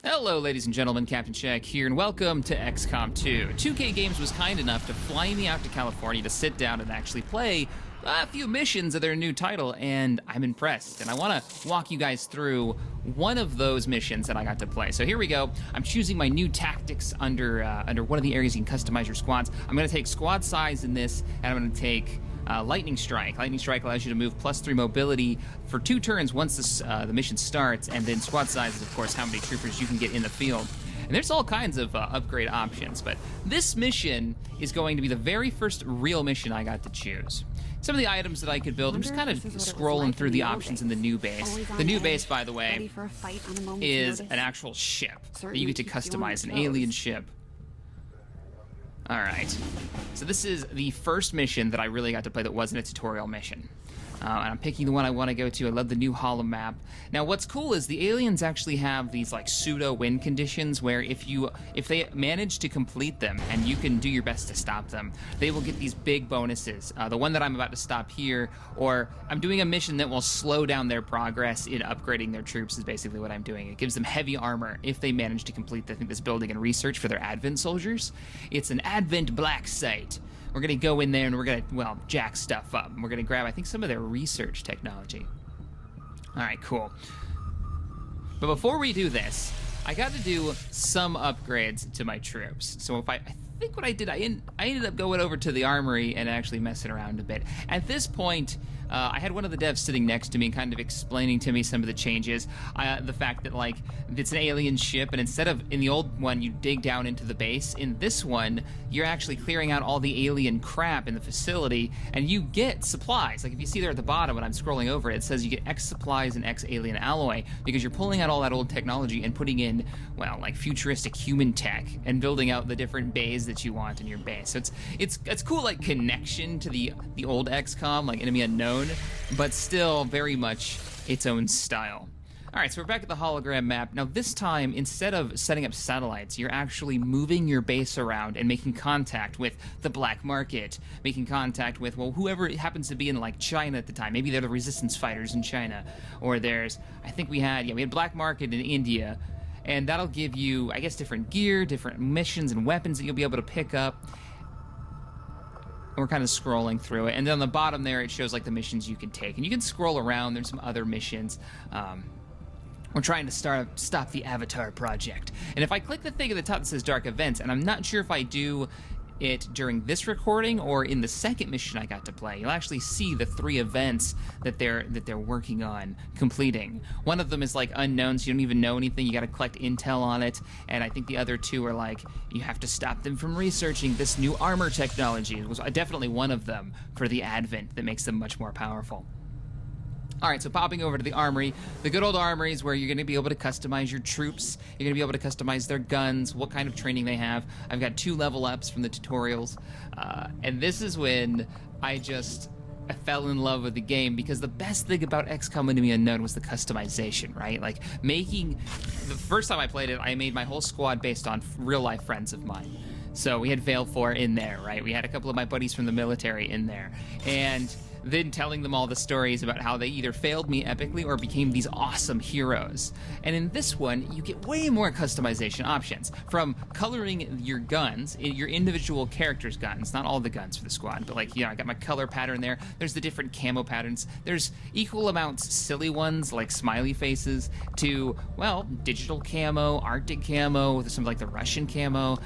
Hello, ladies and gentlemen, CaptainShack here, and welcome to XCom 2. 2K Games was kind enough to fly me out to California to sit down and actually play a few missions of their new title, and I'm impressed. And I want to walk you guys through one of those missions that I got to play. So here we go. I'm choosing my new tactics under one of the areas you can customize your squads. I'm going to take squad size in this, and I'm going to take Lightning Strike. Lightning Strike allows you to move +3 mobility for 2 turns once the mission starts, and then squad size is, of course, how many troopers you can get in the field. And there's all kinds of upgrade options, but this mission is going to be the very first real mission I got to choose. Some of the items that I could build, I'm just kind of scrolling through the options in the new base. The new base, by the way, is an actual ship that you get to customize, an alien ship. Alright, so this is the first mission that I really got to play that wasn't a tutorial mission. And I'm picking the one I want to go to. I love the new holo map. Now, what's cool is the aliens actually have these like pseudo win conditions where if they manage to complete them and you can do your best to stop them, they will get these big bonuses. The one that I'm about to stop here, or I'm doing a mission that will slow down their progress in upgrading their troops, is basically what I'm doing. It gives them heavy armor if they manage to complete, I think, this building and research for their Advent soldiers. It's an Advent black site. We're going to go in there and we're going to, well, jack stuff up. We're going to grab, I think, some of their research technology. All right, cool. But before we do this, I got to do some upgrades to my troops. So I think what I did, I ended up going over to the armory and actually messing around a bit. At this point, I had one of the devs sitting next to me kind of explaining to me some of the changes. The fact that, like, it's an alien ship, and instead of, in the old one, you dig down into the base, in this one, you're actually clearing out all the alien crap in the facility, and you get supplies. Like, if you see there at the bottom when I'm scrolling over it says you get X supplies and X alien alloy, because you're pulling out all that old technology and putting in, well, like, futuristic human tech, and building out the different bays that you want in your base. So it's cool, like, connection to the old XCOM, like Enemy Unknown, but still very much its own style. Alright, so we're back at the hologram map. Now this time, instead of setting up satellites, you're actually moving your base around and making contact with the black market, making contact with, well, whoever it happens to be in, like, China at the time. Maybe they're the resistance fighters in China, or there's, I think we had black market in India, and that'll give you, I guess, different gear, different missions and weapons that you'll be able to pick up. We're kind of scrolling through it, and then on the bottom there it shows like the missions you can take, and you can scroll around. There's some other missions. We're trying to stop the Avatar project, and if I click the thing at the top that says Dark Events, and I'm not sure if I do it during this recording or in the second mission I got to play, you'll actually see the 3 events that they're working on completing. One of them is like unknown, so you don't even know anything. You got to collect intel on it, and I think the other 2 are like you have to stop them from researching this new armor technology. It was definitely one of them for the Advent that makes them much more powerful. Alright, so popping over to the armory. The good old armory is where you're going to be able to customize your troops. You're going to be able to customize their guns, what kind of training they have. I've got 2 level ups from the tutorials. And this is when I fell in love with the game, because the best thing about XCOM Enemy Unknown was the customization, right? Like, the first time I played it, I made my whole squad based on real-life friends of mine. So we had Veil 4 in there, right? We had a couple of my buddies from the military in there. And then telling them all the stories about how they either failed me epically or became these awesome heroes. And in this one, you get way more customization options. From coloring your guns, your individual character's guns, not all the guns for the squad, but, like, you know, I got my color pattern there. There's the different camo patterns. There's equal amounts silly ones, like smiley faces, to, well, digital camo, Arctic camo, some like the Russian camo.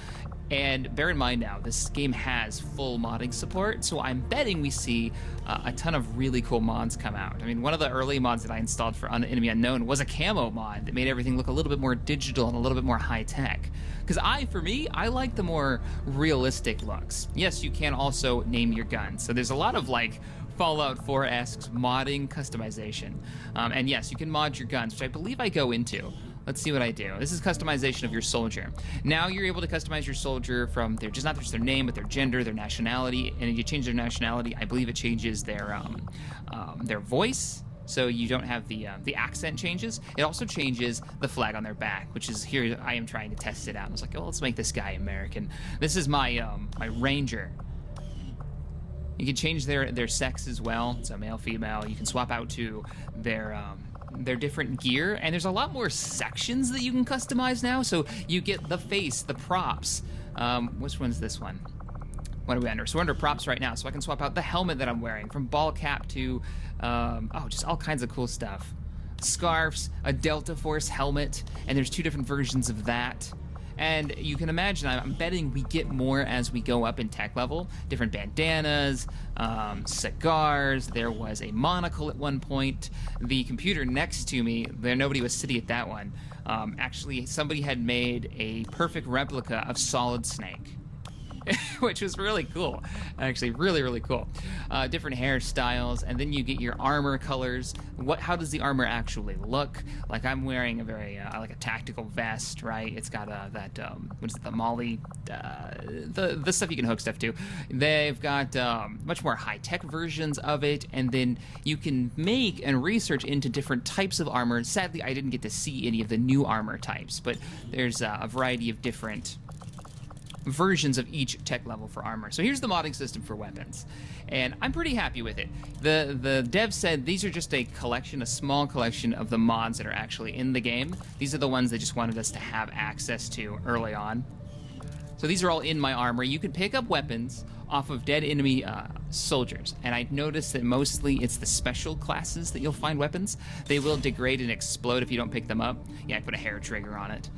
And bear in mind now, this game has full modding support, so I'm betting we see a ton of really cool mods come out. I mean, one of the early mods that I installed for Enemy Unknown was a camo mod that made everything look a little bit more digital and a little bit more high-tech. Because for me, I like the more realistic looks. Yes, you can also name your guns, so there's a lot of, like, Fallout 4-esque modding customization. And yes, you can mod your guns, which I believe I go into. Let's see what I do. This is customization of your soldier. Now you're able to customize your soldier from not just their name, but their gender, their nationality. And if you change their nationality, I believe it changes their voice. So you don't have the accent changes. It also changes the flag on their back, which is here. I am trying to test it out. I was like, oh, let's make this guy American. This is my my ranger. You can change their sex as well. So male, female. You can swap out to their their different gear, and there's a lot more sections that you can customize now. So you get the face, the props. Which one's this one? What are we under? So we're under props right now, so I can swap out the helmet that I'm wearing, from ball cap to, just all kinds of cool stuff. Scarves, a Delta Force helmet, and there's 2 different versions of that. And you can imagine, I'm betting we get more as we go up in tech level. Different bandanas, cigars, there was a monocle at one point. The computer next to me, nobody was sitting at that one. Actually, somebody had made a perfect replica of Solid Snake. Which was really cool. Actually, really, really cool. Different hairstyles, and then you get your armor colors. How does the armor actually look? Like, I'm wearing a very, like a tactical vest, right? It's got what is it, the Molly, the stuff you can hook stuff to. They've got much more high-tech versions of it, and then you can make and research into different types of armor. Sadly, I didn't get to see any of the new armor types, but there's a variety of different versions of each tech level for armor. So here's the modding system for weapons, and I'm pretty happy with it. The dev said these are just a small collection of the mods that are actually in the game. These are the ones they just wanted us to have access to early on. So these are all in my armor. You can pick up weapons off of dead enemy soldiers, and I noticed that mostly it's the special classes that you'll find weapons. They will degrade and explode if you don't pick them up. Yeah, I put a hair trigger on it.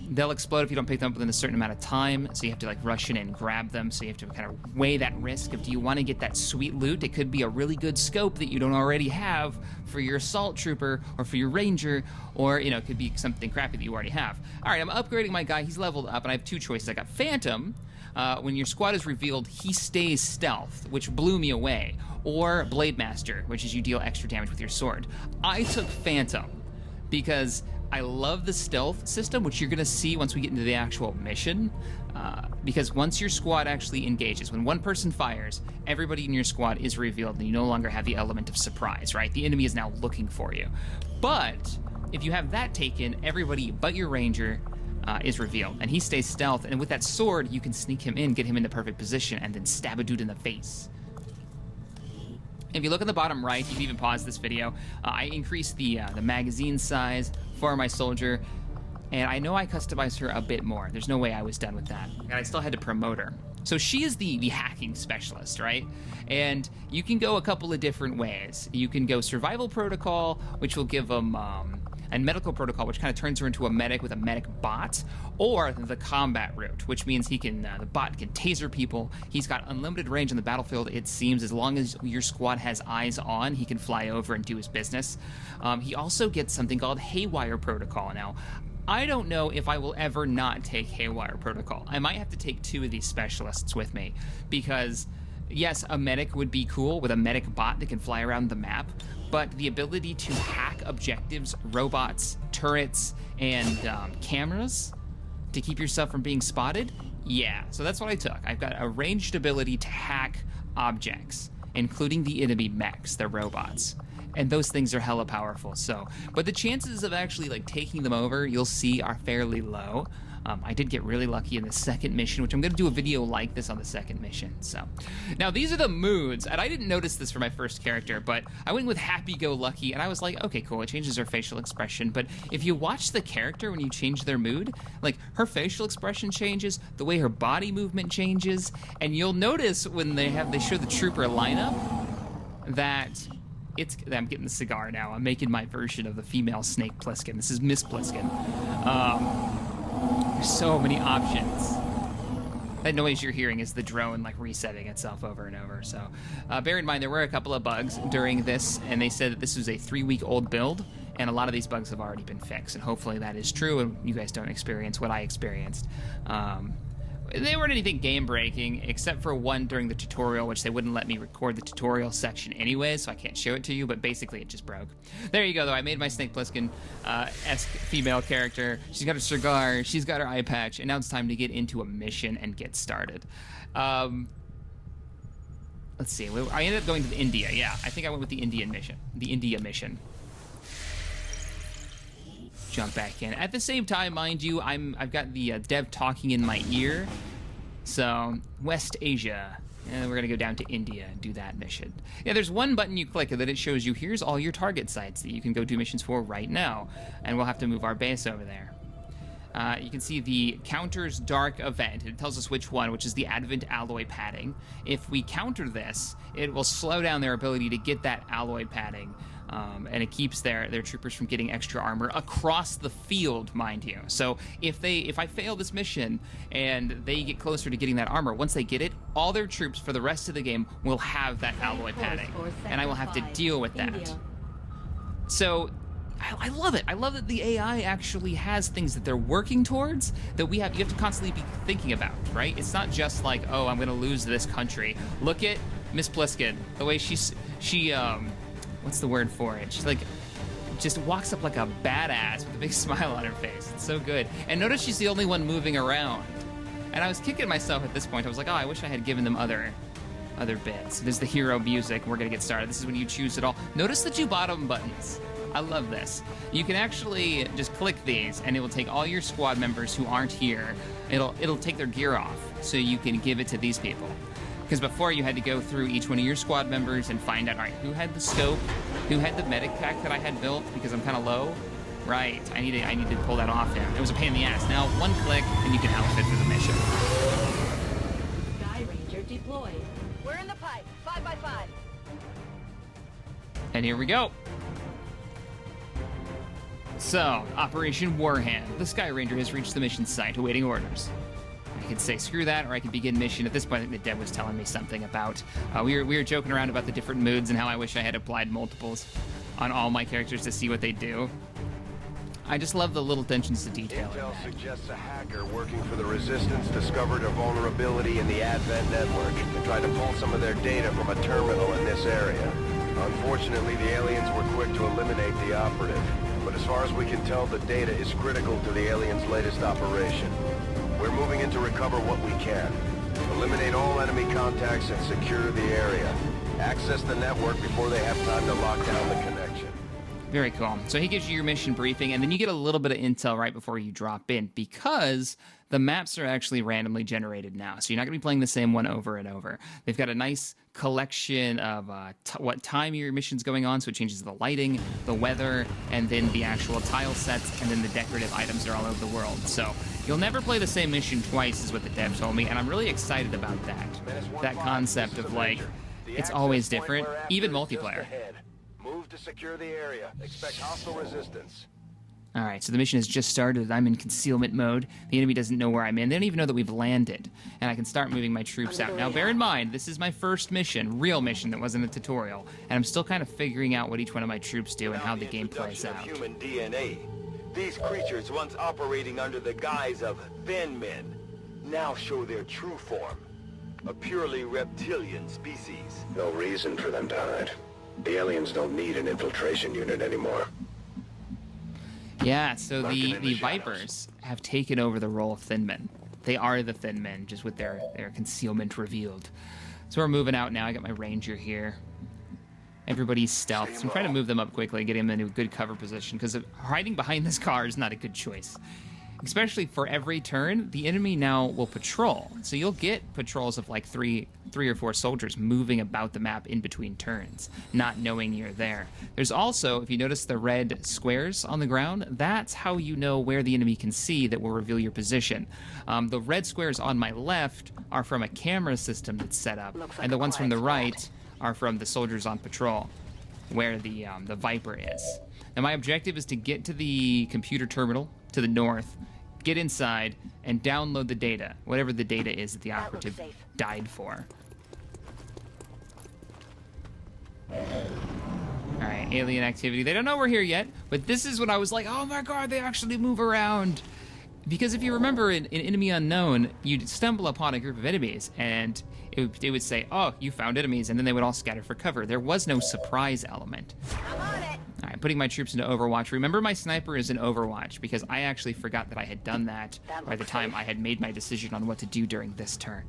They'll explode if you don't pick them up within a certain amount of time, so you have to like rush in and grab them. So you have to kind of weigh that risk of, do you want to get that sweet loot? It could be a really good scope that you don't already have for your assault trooper or for your ranger, or it could be something crappy that you already have. All right, I'm upgrading my guy. He's leveled up, and I have 2 choices. I got Phantom. When your squad is revealed, he stays stealth, which blew me away, or Blade Master, which is you deal extra damage with your sword. I took Phantom because I love the stealth system, which you're going to see once we get into the actual mission, because once your squad actually engages, when one person fires, everybody in your squad is revealed, and you no longer have the element of surprise, right? The enemy is now looking for you. But if you have that taken, everybody but your ranger is revealed, and he stays stealth, and with that sword, you can sneak him in, get him in the perfect position, and then stab a dude in the face. If you look in the bottom right, you can even pause this video. I increased the magazine size for my soldier, and I know I customized her a bit more. There's no way I was done with that. And I still had to promote her. So she is the hacking specialist, right? And you can go a couple of different ways. You can go survival protocol, which will give them, and medical protocol, which kind of turns her into a medic with a medic bot, or the combat route, which means he can, the bot can taser people. He's got unlimited range on the battlefield, it seems. As long as your squad has eyes on, he can fly over and do his business. He also gets something called Haywire Protocol. Now, I don't know if I will ever not take Haywire Protocol. I might have to take 2 of these specialists with me, because yes, a medic would be cool with a medic bot that can fly around the map, but the ability to hack objectives, robots, turrets, and cameras to keep yourself from being spotted, yeah. So that's what I took. I've got a ranged ability to hack objects, including the enemy mechs, the robots. And those things are hella powerful, so. But the chances of actually like taking them over, you'll see, are fairly low. I did get really lucky in the second mission, which I'm going to do a video like this on the second mission. So now these are the moods, and I didn't notice this for my first character, but I went with happy-go-lucky, and I was like, okay, cool, it changes her facial expression. But if you watch the character when you change their mood, like her facial expression changes, the way her body movement changes, and you'll notice when they show the trooper lineup that I'm getting the cigar now. I'm making my version of the female Snake Plissken. This is Miss Plissken. There's so many options. That noise you're hearing is the drone like resetting itself over and over. So bear in mind there were a couple of bugs during this, and they said that this was a 3-week-old build, and a lot of these bugs have already been fixed, and hopefully that is true and you guys don't experience what I experienced. They weren't anything game-breaking, except for one during the tutorial, which they wouldn't let me record the tutorial section anyway, so I can't show it to you, but basically it just broke. There you go, though. I made my Snake Plissken-esque female character. She's got her cigar, she's got her eye patch, and now it's time to get into a mission and get started. Let's see. I ended up going to India, yeah. I think I went with the India mission. Jump back in. At the same time, mind you, I've got the dev talking in my ear. So, West Asia. And we're going to go down to India and do that mission. Yeah, there's one button you click and then it shows you, here's all your target sites that you can go do missions for right now. And we'll have to move our base over there. You can see the Counters Dark event. It tells us which one, which is the Advent Alloy Padding. If we counter this, it will slow down their ability to get that alloy padding. And it keeps their troopers from getting extra armor across the field, mind you. So if I fail this mission and they get closer to getting that armor, once they get it, all their troops for the rest of the game will have that alloy padding, and I will have to deal with that. So I love it. I love that the AI actually has things that they're working towards that you have to constantly be thinking about, right? It's not just like, oh, I'm going to lose this country. Look at Miss Pliskin, the way she what's the word for it? She's like, just walks up like a badass with a big smile on her face. It's so good. And notice she's the only one moving around. And I was kicking myself at this point. I was like, oh, I wish I had given them other bits. There's the hero music. We're going to get started. This is when you choose it all. Notice the two bottom buttons. I love this. You can actually just click these, and it will take all your squad members who aren't here. It'll take their gear off, so you can give it to these people. Because before you had to go through each one of your squad members and find out, all right, who had the scope, who had the medic pack that I had built because I'm kind of low. Right, I need to pull that off him. It was a pain in the ass. Now one click and you can outfit for the mission. Sky Ranger deployed. We're in the pipe. 5x5. And here we go. So, Operation Warhand. The Sky Ranger has reached the mission site, awaiting orders. I could say screw that, or I could begin mission. At this point, I think the dev was telling me something about... we were joking around about the different moods and how I wish I had applied multiples on all my characters to see what they do. I just love the little attentions to detail. Intel suggests a hacker working for the Resistance discovered a vulnerability in the Advent network and tried to pull some of their data from a terminal in this area. Unfortunately, the aliens were quick to eliminate the operative. But as far as we can tell, the data is critical to the aliens' latest operation. We're moving in to recover what we can. Eliminate all enemy contacts and secure the area. Access the network before they have time to lock down the connection. Very cool. So he gives you your mission briefing, and then you get a little bit of intel right before you drop in, because the maps are actually randomly generated now. So you're not going to be playing the same one over and over. They've got a nice collection of what time your mission's going on, so it changes the lighting, the weather, and then the actual tile sets, and then the decorative items are all over the world. So you'll never play the same mission twice, is what the dev told me, and I'm really excited about that. That concept of, like, it's always different, even multiplayer. Move to secure the area. Expect hostile resistance. All right, so the mission has just started. I'm in concealment mode. The enemy doesn't know where I'm in. They don't even know that we've landed. And I can start moving my troops out. Now, bear in mind, this is my first mission, real mission that wasn't a tutorial. And I'm still kind of figuring out what each one of my troops do and how the game plays out. Human DNA. These creatures, once operating under the guise of thin men, now show their true form. A purely reptilian species. No reason for them to hide. The aliens don't need an infiltration unit anymore. Yeah, so the Vipers have taken over the role of Thin Men. They are the Thin Men, just with their concealment revealed. So we're moving out now. I got my Ranger here. Everybody's stealth. So I'm trying to move them up quickly, getting them in a good cover position, because hiding behind this car is not a good choice. Especially for every turn, the enemy now will patrol. So you'll get patrols of like three or four soldiers moving about the map in between turns, not knowing you're there. There's also, if you notice the red squares on the ground, that's how you know where the enemy can see that will reveal your position. The red squares on my left are from a camera system that's set up, and the ones from the right are from the soldiers on patrol, where the Viper is. Now my objective is to get to the computer terminal to the north, get inside, and download the data, whatever the data is that the operative died for. Alright, alien activity. They don't know we're here yet, but this is when I was like, oh my god, they actually move around. Because if you remember in Enemy Unknown, you'd stumble upon a group of enemies, and it would say, oh, you found enemies, and then they would all scatter for cover. There was no surprise element. I'm on it. All right, putting my troops into Overwatch. Remember, my sniper is in Overwatch, because I actually forgot that I had done that by the time I had made my decision on what to do during this turn.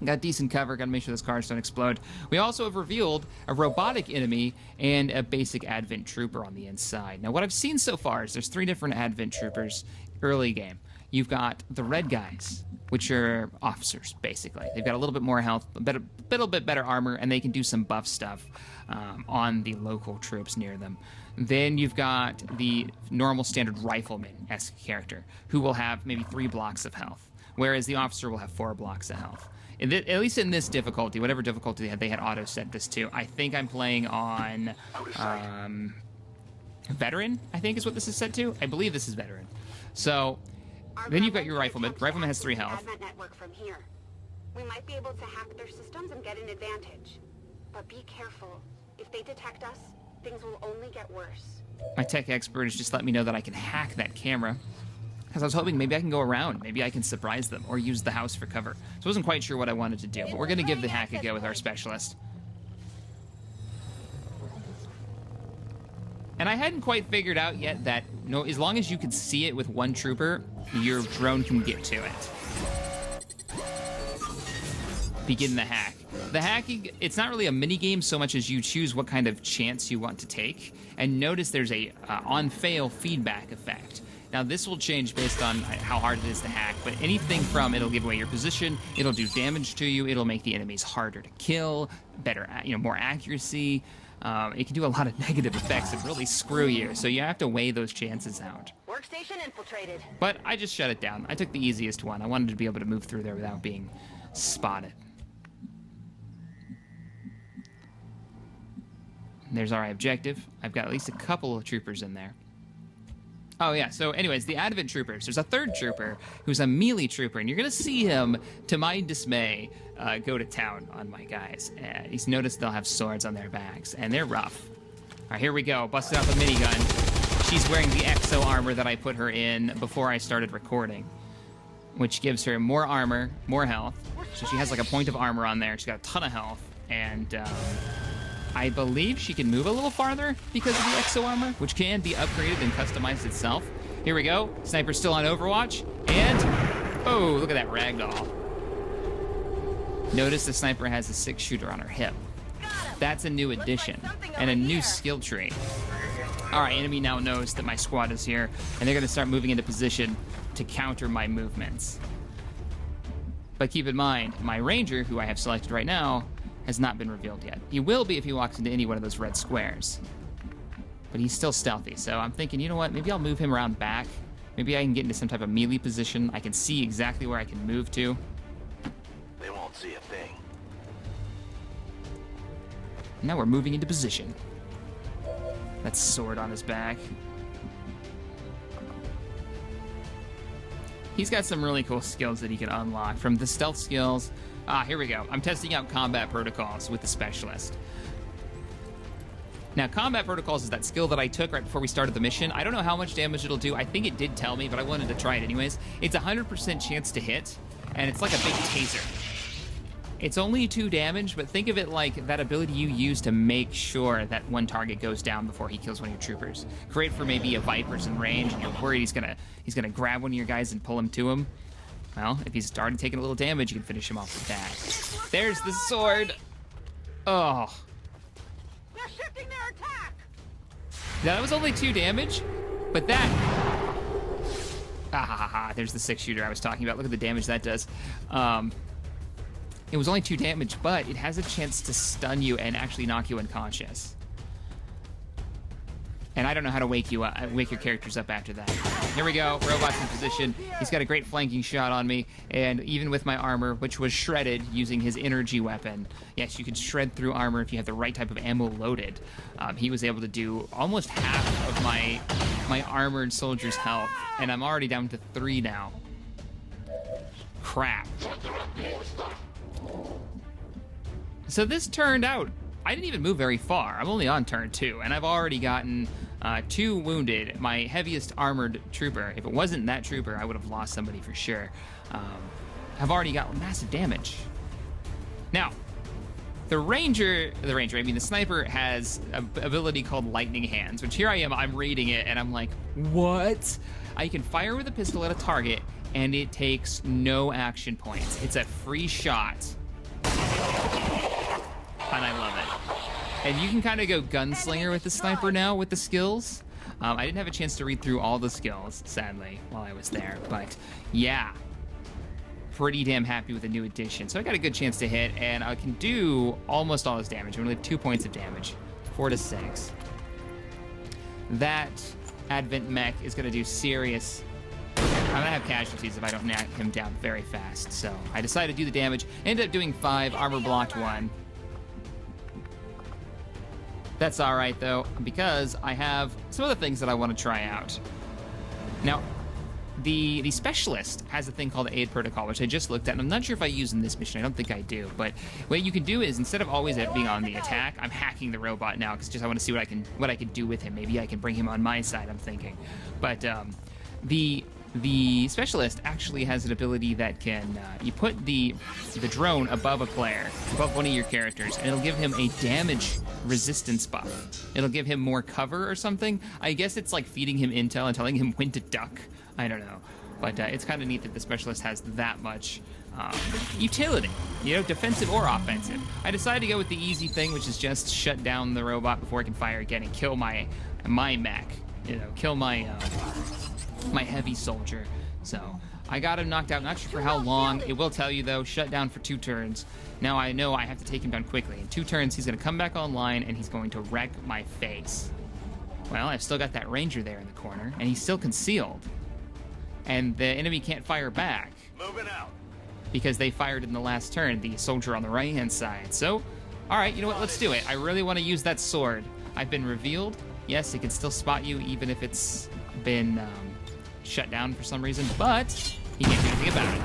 Got decent cover, gotta make sure those cars don't explode. We also have revealed a robotic enemy and a basic Advent trooper on the inside. Now, what I've seen so far is there's 3 different Advent troopers early game. You've got the red guys, which are officers, basically. They've got a little bit more health, a little bit better armor, and they can do some buff stuff on the local troops near them. Then you've got the normal standard rifleman-esque character, who will have maybe 3 blocks of health, whereas the officer will have 4 blocks of health. At least in this difficulty, whatever difficulty they had auto set this to. I think I'm playing on veteran, I think is what this is set to. I believe this is veteran. So then you've got your rifleman. Rifleman has 3 health. Network from here. We might be able to hack their systems and get an advantage. But be careful. If they detect us, things will only get worse. My tech expert has just let me know that I can hack that camera. Because I was hoping maybe I can go around. Maybe I can surprise them or use the house for cover. So I wasn't quite sure what I wanted to do, but we're going to give the hack a go with our specialist. And I hadn't quite figured out yet that as long as you can see it with 1 trooper, your drone can get to it. Begin the hack. The hacking, it's not really a mini game so much as you choose what kind of chance you want to take. And notice there's a on-fail feedback effect. Now, this will change based on how hard it is to hack, but anything from it'll give away your position, it'll do damage to you, it'll make the enemies harder to kill, better, more accuracy. It can do a lot of negative effects that really screw you, so you have to weigh those chances out. Workstation infiltrated. But I just shut it down. I took the easiest one. I wanted to be able to move through there without being spotted. There's our objective. I've got at least a couple of troopers in there. Oh, yeah. So, anyways, the Advent troopers. There's a 3rd trooper who's a melee trooper, and you're going to see him, to my dismay, go to town on my guys. He's noticed they'll have swords on their backs, and they're rough. All right, here we go. Busted out the minigun. She's wearing the exo armor that I put her in before I started recording, which gives her more armor, more health. So she has like a point of armor on there. She's got a ton of health, and I believe she can move a little farther because of the exo armor, which can be upgraded and customized itself. Here we go. Sniper's still on Overwatch. And, oh, look at that ragdoll. Notice the sniper has a 6-shooter on her hip. That's a new addition and a new skill tree. All right, enemy now knows that my squad is here, and they're going to start moving into position to counter my movements. But keep in mind, my ranger, who I have selected right now, has not been revealed yet. He will be if he walks into any one of those red squares. But he's still stealthy, so I'm thinking, you know what, maybe I'll move him around back. Maybe I can get into some type of melee position. I can see exactly where I can move to. They won't see a thing. Now we're moving into position. That sword on his back. He's got some really cool skills that he can unlock. From the stealth skills... here we go. I'm testing out combat protocols with the specialist. Now, combat protocols is that skill that I took right before we started the mission. I don't know how much damage it'll do. I think it did tell me, but I wanted to try it anyways. It's 100% chance to hit, and it's like a big taser. It's only 2 damage, but think of it like that ability you use to make sure that one target goes down before he kills one of your troopers. Great for maybe a Viper's in range, and you're worried he's gonna grab one of your guys and pull him to him. Well, if he's already taking a little damage, you can finish him off with that. There's the sword. Oh. They're shifting their attack. Now, that was only 2 damage, but that... There's the 6-shooter I was talking about. Look at the damage that does. It was only 2 damage, but it has a chance to stun you and actually knock you unconscious. And I don't know how to wake your characters up after that. Here we go. Robot's in position. He's got a great flanking shot on me. And even with my armor, which was shredded using his energy weapon. Yes, you can shred through armor if you have the right type of ammo loaded. He was able to do almost half of my armored soldier's health. And I'm already down to 3 now. Crap. So this turned out, I didn't even move very far. I'm only on turn 2, and I've already gotten 2 wounded. My heaviest armored trooper, if it wasn't that trooper, I would have lost somebody for sure. I've already got massive damage. Now, the sniper has an ability called Lightning Hands, which here I am, I'm reading it, and I'm like, what? I can fire with a pistol at a target, and it takes no action points. It's a free shot. And I love it. And you can kind of go gunslinger with the sniper now with the skills. I didn't have a chance to read through all the skills, sadly, while I was there. But yeah, pretty damn happy with the new addition. So I got a good chance to hit, and I can do almost all his damage. I'm gonna leave 2 points of damage, 4 to 6. That Advent mech is gonna do serious. I'm gonna have casualties if I don't knock him down very fast. So I decided to do the damage. Ended up doing 5, armor blocked 1. That's all right though, because I have some other things that I want to try out. Now, the specialist has a thing called the aid protocol, which I just looked at, and I'm not sure if I use in this mission. I don't think I do, but what you can do is, instead of always being on the attack, I'm hacking the robot now because I want to see what I can do with him. Maybe I can bring him on my side, I'm thinking. But the specialist actually has an ability that can, you put the drone above a player, above one of your characters, and it'll give him a damage resistance buff. It'll give him more cover or something. I guess it's like feeding him intel and telling him when to duck. I don't know. But it's kind of neat that the specialist has that much utility, you know, defensive or offensive. I decided to go with the easy thing, which is just shut down the robot before it can fire again and kill my mech, you know, kill my heavy soldier. So I got him knocked out, not sure for how long. It will tell you though, shut down for 2 turns. Now I know I have to take him down quickly. In 2 turns, he's gonna come back online and he's going to wreck my face. Well, I've still got that ranger there in the corner, and he's still concealed. And the enemy can't fire back. Moving out. Because they fired in the last turn, the soldier on the right-hand side. So, all right, you know what, let's do it. I really want to use that sword. I've been revealed. Yes, it can still spot you even if it's been shut down for some reason, but he can't do anything about it.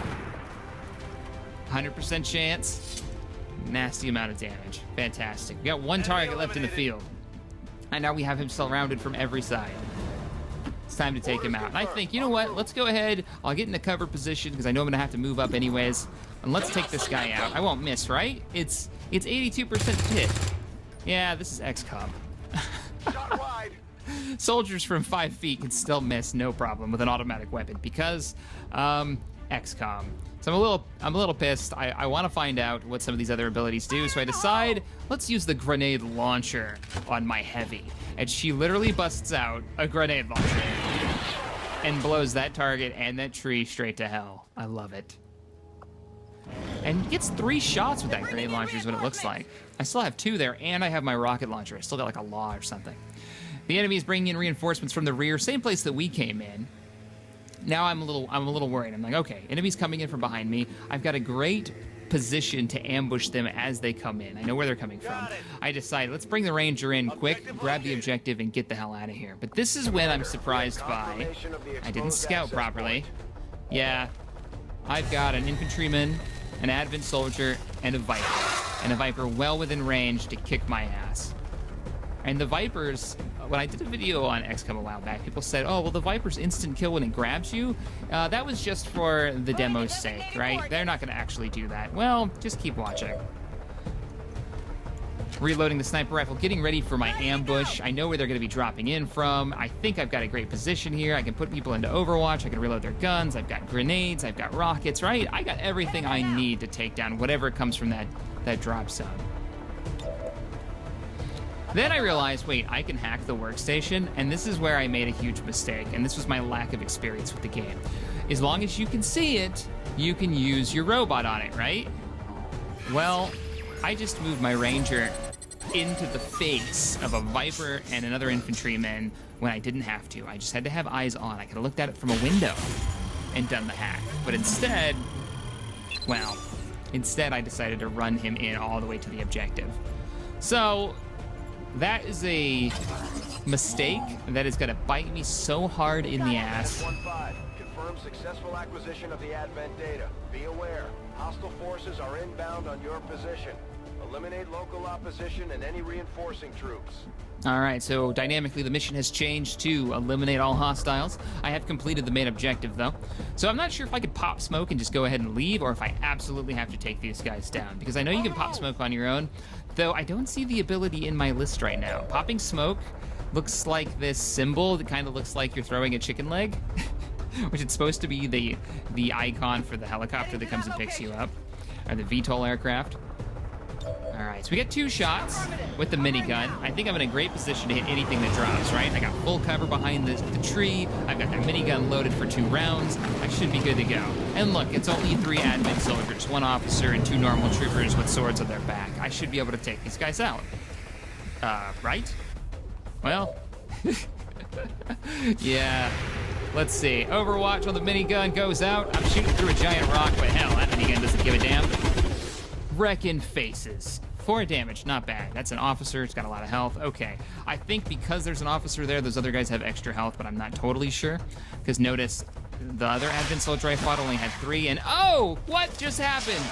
100% chance. Nasty amount of damage. Fantastic. We got 1 target left in the field. And now we have him surrounded from every side. It's time to take him out. And I think, you know what? Let's go ahead. I'll get in a cover position because I know I'm going to have to move up anyways. And let's take this guy out. I won't miss, right? It's 82% hit. Yeah, this is XCom. Shot wide. Soldiers from 5 feet can still miss, no problem, with an automatic weapon because XCOM. So I'm a little pissed. I want to find out what some of these other abilities do. So I decide, let's use the grenade launcher on my heavy. And she literally busts out a grenade launcher and blows that target and that tree straight to hell. I love it. And gets 3 shots with that grenade launcher is what it looks like. I still have 2 there, and I have my rocket launcher. I still got like a law or something. The enemy is bringing in reinforcements from the rear, same place that we came in. Now I'm a little worried. I'm like, okay, enemies coming in from behind me. I've got a great position to ambush them as they come in. I know where they're coming from. I decide, let's bring the ranger in quick, grab the objective, and get the hell out of here. But this is when I'm surprised by, I didn't scout properly. Yeah, I've got an infantryman, an advent soldier, and a viper well within range to kick my ass. And the Vipers, when I did a video on XCOM a while back, people said, oh, well, the Viper's instant kill when it grabs you. That was just for the demo's sake, right? They're not going to actually do that. Well, just keep watching. Reloading the sniper rifle, getting ready for my ambush. I know where they're going to be dropping in from. I think I've got a great position here. I can put people into Overwatch. I can reload their guns. I've got grenades. I've got rockets, right? I got everything I need to take down whatever comes from that drop zone. Then I realized, wait, I can hack the workstation, and this is where I made a huge mistake, and this was my lack of experience with the game. As long as you can see it, you can use your robot on it, right? Well, I just moved my ranger into the face of a Viper and another infantryman when I didn't have to. I just had to have eyes on. I could have looked at it from a window and done the hack. But instead, well, I decided to run him in all the way to the objective. So that is a mistake that is going to bite me so hard in the ass. 1-5. Confirm successful acquisition of the Advent data. Be aware, hostile forces are inbound on your position. Eliminate local opposition and any reinforcing troops. All right, so dynamically the mission has changed to eliminate all hostiles. I have completed the main objective, though. So I'm not sure if I could pop smoke and just go ahead and leave, or if I absolutely have to take these guys down. Because I know you can pop smoke on your own, though I don't see the ability in my list right now. Popping smoke looks like this symbol that kind of looks like you're throwing a chicken leg, which is supposed to be the icon for the helicopter that comes and picks you up, or the VTOL aircraft. All All right, so we get 2 shots with the minigun. I think I'm in a great position to hit anything that drops, right? I got full cover behind the tree. I've got that minigun loaded for 2 rounds. I should be good to go. And look, it's only 3 admin soldiers, 1 officer, and 2 normal troopers with swords on their back. I should be able to take these guys out. Right? Well, yeah. Let's see. Overwatch on the minigun goes out. I'm shooting through a giant rock, but hell, that minigun doesn't give a damn. Wrecking faces. 4 damage, not bad. That's an officer, it's got a lot of health. Okay, I think because there's an officer there, those other guys have extra health, but I'm not totally sure. Because notice, the other admin soldier I fought only had 3, and oh, what just happened?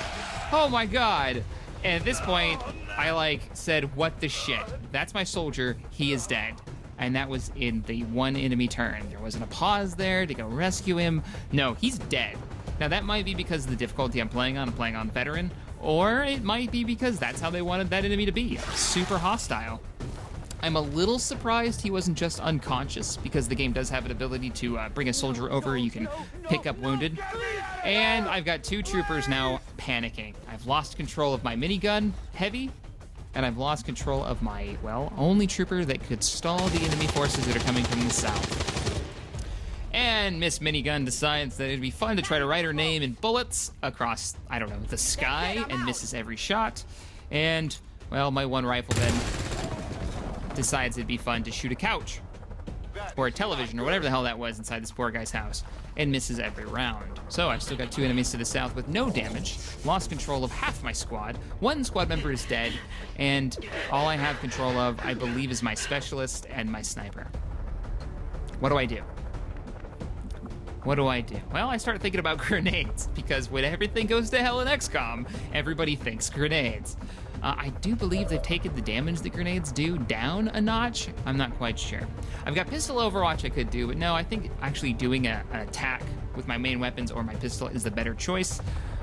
Oh my god. And at this point, I said, what the shit? That's my soldier, he is dead. And that was in the 1 enemy turn. There wasn't a pause there to go rescue him. No, he's dead. Now that might be because of the difficulty I'm playing on veteran, or it might be because that's how they wanted that enemy to be, super hostile. I'm a little surprised he wasn't just unconscious, because the game does have an ability to bring a soldier over, you can pick up wounded. And I've got 2 troopers now panicking. I've lost control of my minigun, heavy, and I've lost control of my, well, only trooper that could stall the enemy forces that are coming from the south. And Miss Minigun decides that it'd be fun to try to write her name in bullets across, I don't know, the sky, and misses every shot. And, well, my 1 rifle then decides it'd be fun to shoot a couch, or a television, or whatever the hell that was inside this poor guy's house, and misses every round. So I've still got 2 enemies to the south with no damage, lost control of half my squad, 1 squad member is dead, and all I have control of, I believe, is my specialist and my sniper. What do I do? What do I do? Well, I start thinking about grenades, because when everything goes to hell in XCom, everybody thinks grenades. I do believe they've taken the damage that grenades do down a notch. I'm not quite sure. I've got pistol overwatch I could do, but no, I think actually doing an attack with my main weapons or my pistol is the better choice.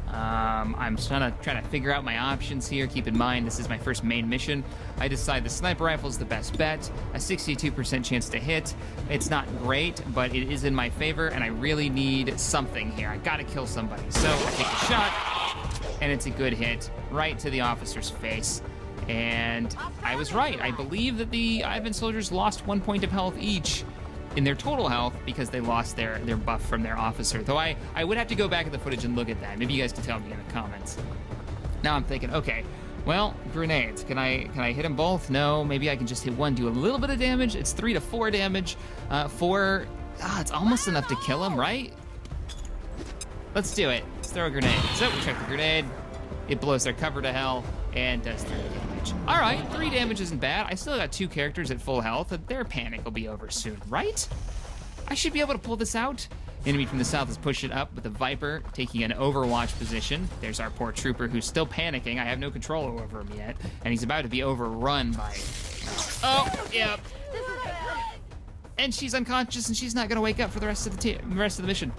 I'm trying to figure out my options here. Keep in mind, this is my first main mission. I decide the sniper rifle is the best bet. A 62% chance to hit. It's not great, but it is in my favor, and I really need something here. I gotta kill somebody. So I take a shot, and it's a good hit right to the officer's face. And I was right. I believe that the admin soldiers lost 1 point of health each in their total health because they lost their buff from their officer. Though I would have to go back at the footage and look at that. Maybe you guys can tell me in the comments. Now I'm thinking, okay, well, grenades. Can I hit them both? No, maybe I can just hit one, do a little bit of damage. It's 3 to 4 damage. 4, it's almost enough to kill him, right? Let's do it. Let's throw a grenade. So we check the grenade. It blows their cover to hell and does 3 damage. All right, 3 damage isn't bad. I still got 2 characters at full health, and their panic will be over soon, right? I should be able to pull this out. Enemy from the south is pushing up with the Viper, taking an overwatch position. There's our poor trooper who's still panicking. I have no control over him yet, and he's about to be overrun by... Oh, yep. And she's unconscious, and she's not going to wake up for the rest of the mission.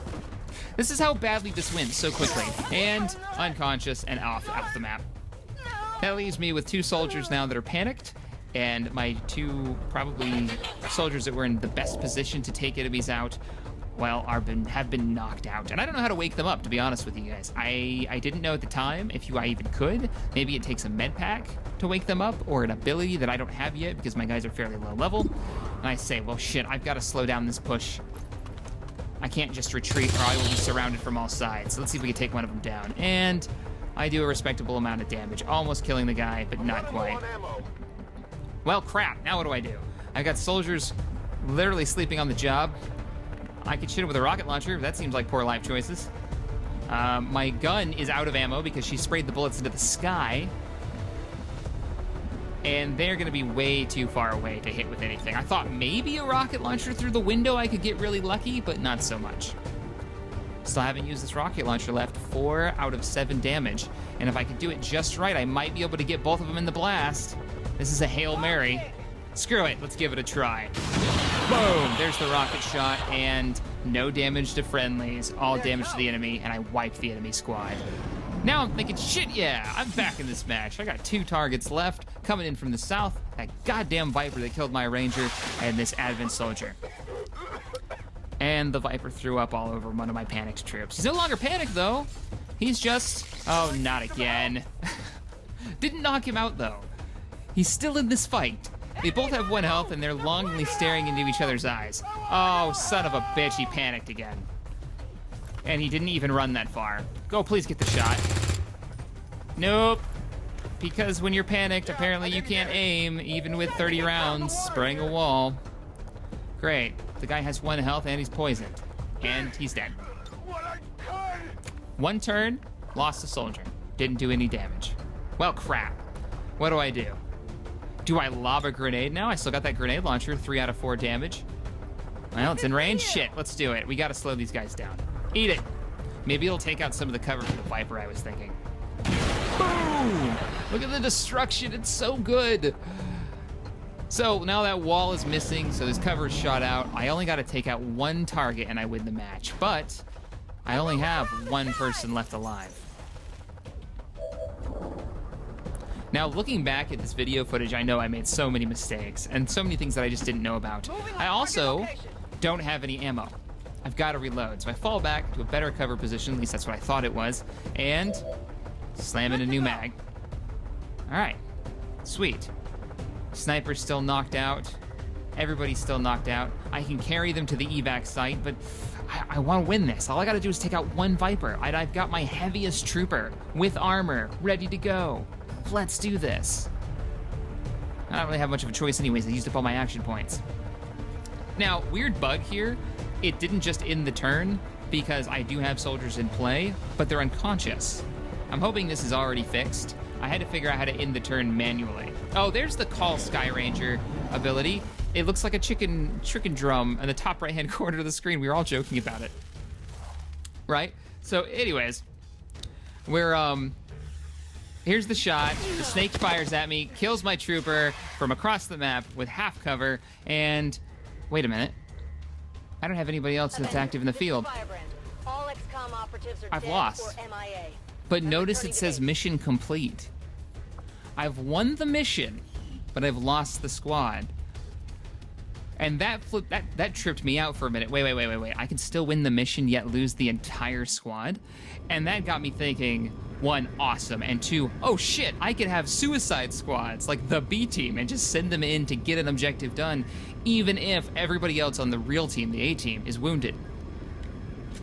This is how badly this wins so quickly. And unconscious and off the map. That leaves me with 2 soldiers now that are panicked, and my 2 probably soldiers that were in the best position to take enemies out, well, have been knocked out. And I don't know how to wake them up, to be honest with you guys. I didn't know at the time if I even could. Maybe it takes a med pack to wake them up, or an ability that I don't have yet because my guys are fairly low level. And I say, well, shit, I've got to slow down this push. I can't just retreat or I will be surrounded from all sides. So let's see if we can take one of them down. And I do a respectable amount of damage, almost killing the guy, but not quite. Well, crap, now what do? I've got soldiers literally sleeping on the job. I could shoot it with a rocket launcher, that seems like poor life choices. My gun is out of ammo because she sprayed the bullets into the sky. And they're gonna be way too far away to hit with anything. I thought maybe a rocket launcher through the window I could get really lucky, but not so much. Still haven't used this rocket launcher left. 4 out of 7 damage. And if I could do it just right, I might be able to get both of them in the blast. This is a Hail Mary. Screw it, let's give it a try. Boom, there's the rocket shot, and no damage to friendlies, all damage to the enemy, and I wiped the enemy squad. Now I'm thinking, shit yeah, I'm back in this match. I got 2 targets left, coming in from the south, that goddamn Viper that killed my ranger, and this advent soldier. And the Viper threw up all over one of my panicked troops. He's no longer panicked though. He's just, oh, not again. Didn't knock him out, though. He's still in this fight. They both have 1 health, and they're longingly staring into each other's eyes. Oh, son of a bitch, he panicked again. And he didn't even run that far. Go, please get the shot. Nope. Because when you're panicked, apparently you can't aim, even with 30 rounds, spraying a wall. Great. The guy has 1 health, and he's poisoned. And he's dead. 1 turn, lost a soldier. Didn't do any damage. Well, crap. What do I do? Do I lob a grenade now? I still got that grenade launcher, 3 out of 4 damage. Well, it's in range. Shit, let's do it. We gotta slow these guys down. Eat it. Maybe it'll take out some of the cover for the Viper, I was thinking. Boom! Look at the destruction, it's so good. So now that wall is missing, so this cover is shot out. I only gotta take out 1 target and I win the match, but I only have 1 person left alive. Now, looking back at this video footage, I know I made so many mistakes and so many things that I just didn't know about. I also don't have any ammo. I've got to reload, so I fall back to a better cover position, at least that's what I thought it was, and slam in a new mag. All right, sweet. Sniper's still knocked out. Everybody's still knocked out. I can carry them to the evac site, but I want to win this. All I got to do is take out 1 Viper. I've got my heaviest trooper with armor, ready to go. Let's do this. I don't really have much of a choice anyways. I used up all my action points. Now, weird bug here. It didn't just end the turn because I do have soldiers in play, but they're unconscious. I'm hoping this is already fixed. I had to figure out how to end the turn manually. Oh, there's the Call Sky Ranger ability. It looks like a chicken drum in the top right-hand corner of the screen. We were all joking about it. Right? So anyways, here's the shot. The snake fires at me, kills my trooper from across the map with half cover, and wait a minute. I don't have anybody else that's active in the field. All XCom operatives are I've dead lost. or MIA. But notice it says mission complete. I've won the mission, but I've lost the squad. And that tripped me out for a minute. Wait. I can still win the mission yet lose the entire squad? And that got me thinking, 1, awesome, and 2, oh shit, I could have suicide squads like the B team and just send them in to get an objective done, even if everybody else on the real team, the A team, is wounded.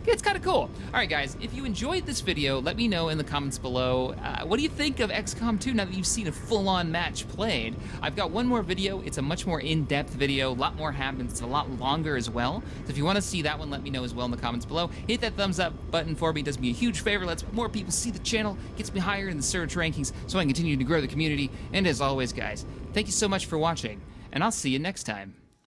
It's kind of cool. All right, guys, if you enjoyed this video, let me know in the comments below. What do you think of XCOM 2 now that you've seen a full-on match played? I've got 1 more video. It's a much more in-depth video. A lot more happens. It's a lot longer as well. So if you want to see that one, let me know as well in the comments below. Hit that thumbs up button for me. It does me a huge favor. Lets more people see the channel. Gets me higher in the search rankings so I can continue to grow the community. And as always, guys, thank you so much for watching, and I'll see you next time.